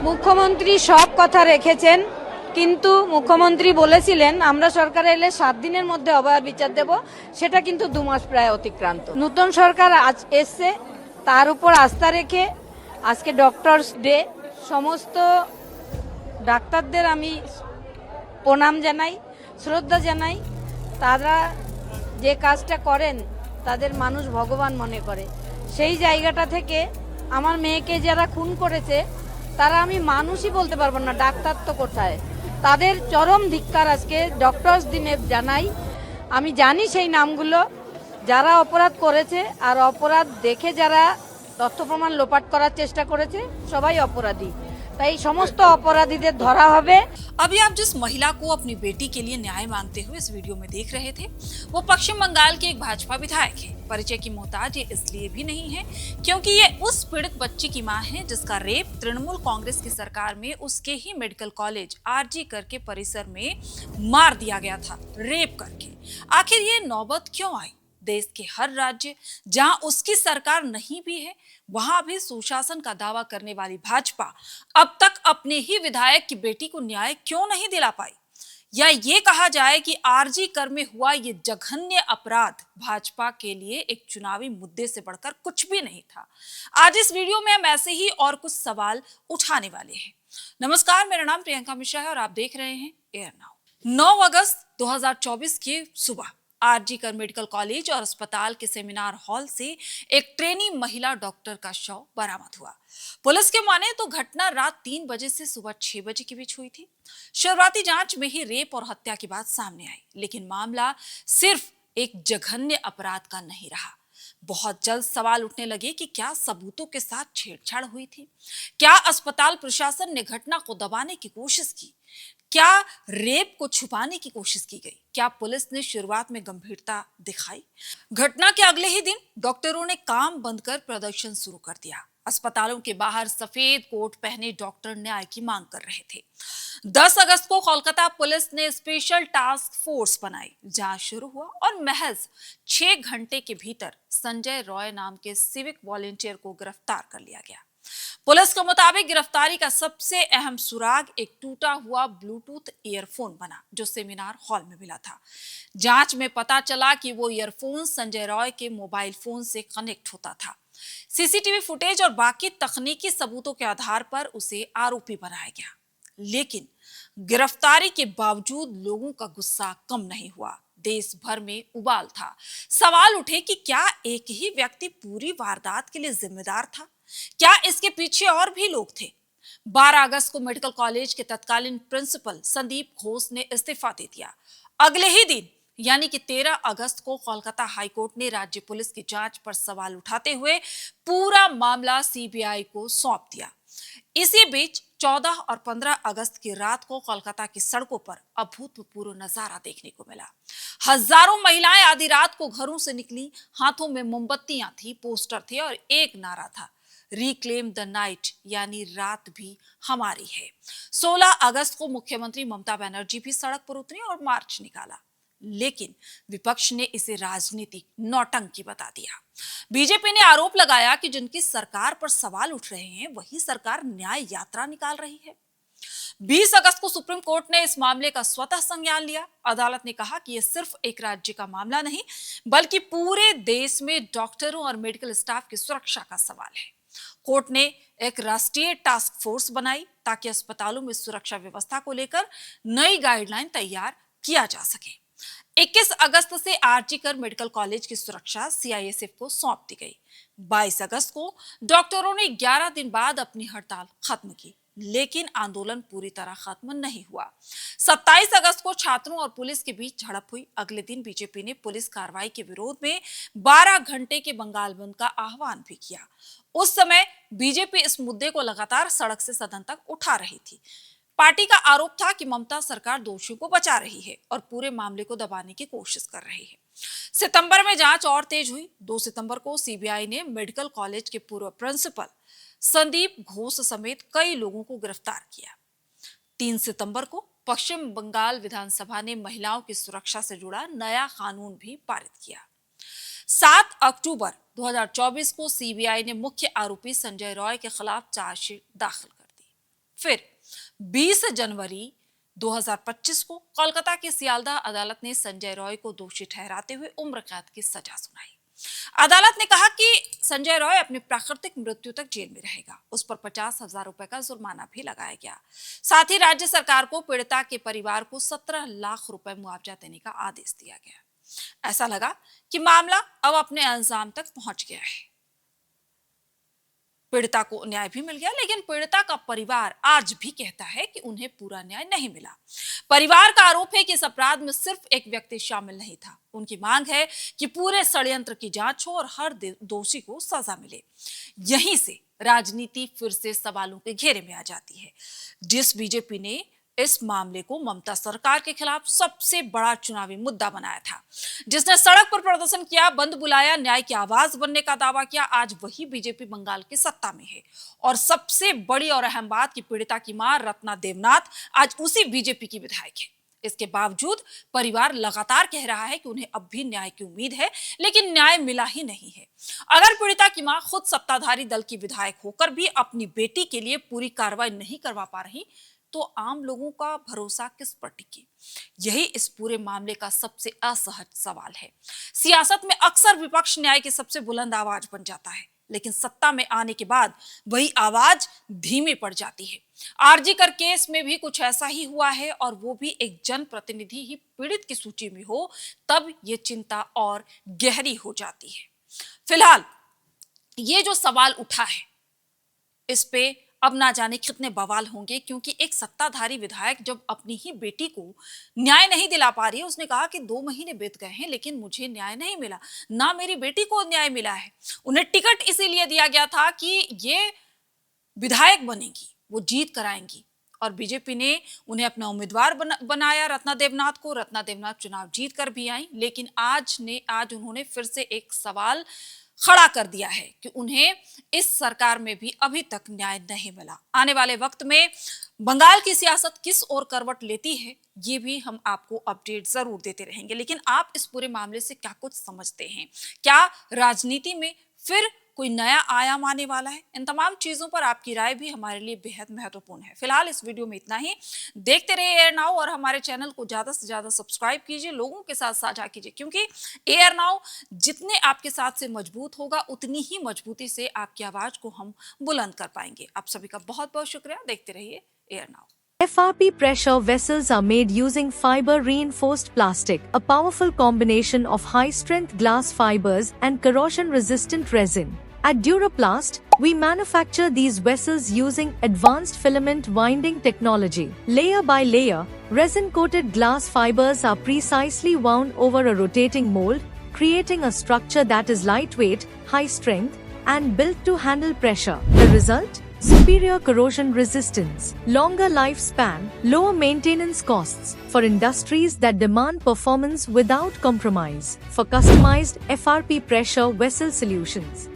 মুখ্যমন্ত্রী সব কথা রেখেছেন, কিন্তু মুখ্যমন্ত্রী বলেছিলেন আমরা সরকারে এলে 7 দিনের মধ্যে অবৈধ বিচার দেব, সেটা কিন্তু 2 মাস প্রায় অতিক্রান্ত। নতুন সরকার আজ এসছে, তার উপর আস্থা রেখে আজকে ডক্টরস ডে, সমস্ত ডাক্তারদের আমি প্রণাম জানাই, শ্রদ্ধা জানাই। তারা যে কাজটা করেন তাদের মানুষ ভগবান মনে করে। সেই জায়গাটা থেকে আমার মেয়েকে যারা খুন করেছে তারা আমি মানুষই বলতে পারবো না, ডাক্তার তো কোথায়, তাদের চরম ধিক্কার আজকে ডক্টরস দিনে জানাই। আমি জানি সেই নামগুলো, যারা অপরাধ করেছে আর অপরাধ দেখে যারা তথ্য প্রমাণ লোপাট করার চেষ্টা করেছে সবাই অপরাধী, তাই সমস্ত অপরাধীদের ধরা হবে। अभी आप जिस महिला को अपनी बेटी के लिए न्याय मांगते हुए इस वीडियो में देख रहे थे, वो पश्चिम बंगाल के एक भाजपा विधायक है। परिचय की मोहताज ये इसलिए भी नहीं है क्योंकि ये उस पीड़ित बच्ची की मां है जिसका रेप तृणमूल कांग्रेस की सरकार में उसके ही मेडिकल कॉलेज आरजी कर के परिसर में मार दिया गया था, रेप करके। आखिर ये नौबत क्यों आई? देश के हर राज्य जहां उसकी सरकार नहीं भी है, वहां भी सुशासन का दावा करने वाली भाजपा अब तक अपने ही विधायक की बेटी को न्याय क्यों नहीं दिला पाई? या ये कहा जाए कि आरजी कर में हुआ ये जघन्य अपराध भाजपा के लिए एक चुनावी मुद्दे से बढ़कर कुछ भी नहीं था। आज इस वीडियो में हम ऐसे ही और कुछ सवाल उठाने वाले हैं। नमस्कार, मेरा नाम प्रियंका मिश्रा है और आप देख रहे हैं एयर नाउ। 9 अगस्त 2024 की सुबह आरजी कर मेडिकल कॉलेज और अस्पताल के सेमिनार हॉल से एक ट्रेनी महिला डॉक्टर का शव बरामद हुआ। पुलिस के माने तो घटना रात 3 बजे से सुबह 6 बजे के बीच हुई थी। शुरुआती जांच में ही रेप और हत्या की बात सामने आई, लेकिन मामला सिर्फ एक जघन्य अपराध का नहीं रहा। बहुत जल्द सवाल उठने लगे कि क्या सबूतों के साथ छेड़छाड़ हुई थी? क्या अस्पताल प्रशासन ने घटना को दबाने की कोशिश की? क्या रेप को छुपाने की कोशिश की गई? क्या पुलिस ने शुरुआत में गंभीरता दिखाई? घटना के अगले ही दिन डॉक्टरों ने काम बंद कर प्रदर्शन शुरू कर दिया। अस्पतालों के बाहर सफेद कोट पहने डॉक्टर न्याय की मांग कर रहे थे। 10 अगस्त को कोलकाता पुलिस ने स्पेशल टास्क फोर्स बनाई, जांच शुरू हुआ और महज 6 घंटे के भीतर संजय रॉय नाम के सिविक वॉलेंटियर को गिरफ्तार कर लिया गया। पुलिस के मुताबिक गिरफ्तारी का सबसे अहम सुराग एक टूटा हुआ ब्लूटूथ ईयरफोन बना जो सेमिनार हॉल में मिला था। जांच में पता चला कि वो ईयरफोन संजय रॉय के मोबाइल फोन से कनेक्ट होता था। सीसीटीवी फुटेज और बाकी तकनीकी सबूतों के आधार पर उसे आरोपी बनाया गया, लेकिन गिरफ्तारी के बावजूद लोगों का गुस्सा कम नहीं हुआ। देश भर में उबाल था। सवाल उठे कि क्या एक ही व्यक्ति पूरी वारदात के लिए जिम्मेदार था? क्या इसके पीछे और भी लोग थे? 12 अगस्त को मेडिकल कॉलेज के तत्कालीन प्रिंसिपल संदीप घोष ने इस्तीफा दे दिया। अगले ही दिन यानी कि 13 अगस्त को कोलकाता हाईकोर्ट ने राज्य पुलिस की जांच पर सवाल उठाते हुए पूरा मामला सीबीआई को सौंप दिया। इसी बीच 14 और 15 अगस्त की रात को कोलकाता की सड़कों पर अभूतपूर्व नजारा देखने को मिला। हजारों महिलाएं आधी रात को घरों से निकली, हाथों में मोमबत्तियां थी, पोस्टर थे और एक नारा था, रिक्लेम द नाइट, यानी रात भी हमारी है। 16 अगस्त को मुख्यमंत्री ममता बनर्जी भी सड़क पर उतरी और मार्च निकाला, लेकिन विपक्ष ने इसे राजनीतिक नौटंकी बता दिया। बीजेपी ने आरोप लगाया कि जिनकी सरकार पर सवाल उठ रहे हैं वही सरकार न्याय यात्रा निकाल रही है। 20 अगस्त को सुप्रीम कोर्ट ने इस मामले का स्वतः संज्ञान लिया। अदालत ने कहा कि यह सिर्फ एक राज्य का मामला नहीं बल्कि पूरे देश में डॉक्टरों और मेडिकल स्टाफ की सुरक्षा का सवाल है। कोर्ट ने एक राष्ट्रीय टास्क फोर्स बनाई ताकि अस्पतालों में सुरक्षा व्यवस्था को लेकर नई गाइडलाइन तैयार किया जा सके। 21 अगस्त से आरजी कर मेडिकल कॉलेज की सुरक्षा सीआईएसएफ को सौंप दी गई। 22 अगस्त को डॉक्टरों ने 11 दिन बाद अपनी हड़ताल खत्म की, लेकिन आंदोलन पूरी तरह खत्म नहीं हुआ। 27 अगस्त को छात्रों और पुलिस के बीच झड़प हुई। अगले दिन बीजेपी ने पुलिस कार्रवाई के विरोध में 12 घंटे के बंगाल बंद का आह्वान भी किया। उस समय बीजेपी इस मुद्दे को लगातार सड़क से सदन तक उठा रही थी। पार्टी का आरोप था कि ममता सरकार दोषियों को बचा रही है और पूरे मामले को दबाने की कोशिश कर रही है। सितंबर में जांच और तेज हुई। 2 सितंबर को सीबीआई ने मेडिकल कॉलेज के पूर्व प्रिंसिपल संदीप घोष समेत कई लोगों को गिरफ्तार किया। 3 सितंबर को पश्चिम बंगाल विधानसभा ने महिलाओं की सुरक्षा से जुड़ा नया कानून भी पारित किया। 7 अक्टूबर 2024 को सीबीआई ने मुख्य आरोपी संजय रॉय के खिलाफ चार्जशीट दाखिल कर दी। फिर 20 जनवरी 2025 को कोलकाता की सियालदह अदालत ने संजय रॉय को दोषी ठहराते हुए उम्र कैद की सजा सुनाई। अदालत ने कहा कि संजय रॉय अपनी प्राकृतिक मृत्यु तक जेल में रहेगा। उस पर 50,000 रुपए का जुर्माना भी लगाया गया। साथ ही राज्य सरकार को पीड़िता के परिवार को 17 लाख रुपए मुआवजा देने का आदेश दिया गया। ऐसा लगा कि मामला अब अपने अंजाम तक पहुंच गया है। पीड़िता को न्याय भी मिल गया, लेकिन पीड़िता का परिवार आज भी कहता है कि उन्हें पूरा न्याय नहीं मिला। परिवार का आरोप है कि इस अपराध में सिर्फ एक व्यक्ति शामिल नहीं था। उनकी मांग है कि पूरे षड्यंत्र की जांच हो और हर दोषी को सजा मिले। यहीं से राजनीति फिर से सवालों के घेरे में आ जाती है। जिस बीजेपी ने इस मामले को ममता सरकार के खिलाफ सबसे बड़ा चुनावी मुद्दा बनाया था, जिसने सड़क पर प्रदर्शन किया, बंद बुलाया, न्याय की आवाज बनने का दावा किया, आज वही बीजेपी बंगाल की सत्ता में है। और सबसे बड़ी और अहम बात कि पीड़िता की मां रत्ना देवनाथ आज उसी बीजेपी की विधायक है। इसके बावजूद परिवार लगातार कह रहा है कि उन्हें अब भी न्याय की उम्मीद है, लेकिन न्याय मिला ही नहीं है। अगर पीड़िता की मां खुद सत्ताधारी दल की विधायक होकर भी अपनी बेटी के लिए पूरी कार्रवाई नहीं करवा पा रही, तो आम लोगों का भरोसा किस पर टिके? यही इस पूरे मामले का सबसे असहज सवाल है। सियासत में अक्सर विपक्ष न्याय की सबसे बुलंद आवाज बन जाता है, लेकिन सत्ता में आने के बाद वही आवाज धीमी पड़ जाती है। आरजी कर केस में भी कुछ ऐसा ही हुआ है, और वो भी एक जनप्रतिनिधि ही पीड़ित की सूची में हो, तब ये चिंता और गहरी हो जाती है। फिलहाल ये जो सवाल उठा है, इस पे अब ना जाने कितने बवाल होंगे, क्योंकि एक सत्ताधारी विधायक जब अपनी ही बेटी को न्याय नहीं दिला पा रही है, उसने कहा कि 2 महीने बीत गए हैं लेकिन मुझे न्याय नहीं मिला, ना मेरी बेटी को न्याय मिला है। उन्हें टिकट इसीलिए दिया गया था कि ये विधायक बनेगी, वो जीत कराएंगी, और बीजेपी ने उन्हें अपना उम्मीदवार बनाया रत्ना देवनाथ को। रत्ना देवनाथ चुनाव जीत कर भी आई, लेकिन आज उन्होंने फिर से एक सवाल खड़ा कर दिया है कि उन्हें इस सरकार में भी अभी तक न्याय नहीं मिला। आने वाले वक्त में बंगाल की सियासत किस ओर करवट लेती है, ये भी हम आपको अपडेट जरूर देते रहेंगे। लेकिन आप इस पूरे मामले से क्या कुछ समझते हैं? क्या राजनीति में फिर कोई नया आयाम आने वाला है? इन तमाम चीजों पर आपकी राय भी हमारे लिए बेहद महत्वपूर्ण है। फिलहाल इस वीडियो में इतना ही। देखते रहिए एयर नाउ, और हमारे चैनल को ज्यादा से ज्यादा सब्सक्राइब कीजिए, लोगों के साथ साझा कीजिए, क्योंकि एयर नाउ जितने आपके साथ से मजबूत होगा, उतनी ही मजबूती से आपकी आवाज को हम बुलंद कर पाएंगे। आप सभी का बहुत बहुत शुक्रिया। देखते रहिए air now. FRP pressure vessels are made using fiber-reinforced plastic, a powerful combination of high-strength glass fibers and corrosion-resistant resin. At Duraplast, we manufacture these vessels using advanced filament winding technology. Layer by layer, resin-coated glass fibers are precisely wound over a rotating mold, creating a structure that is lightweight, high-strength, and built to handle pressure. The result? Superior corrosion resistance, longer lifespan, lower maintenance costs for industries that demand performance without compromise. For customized FRP pressure vessel solutions,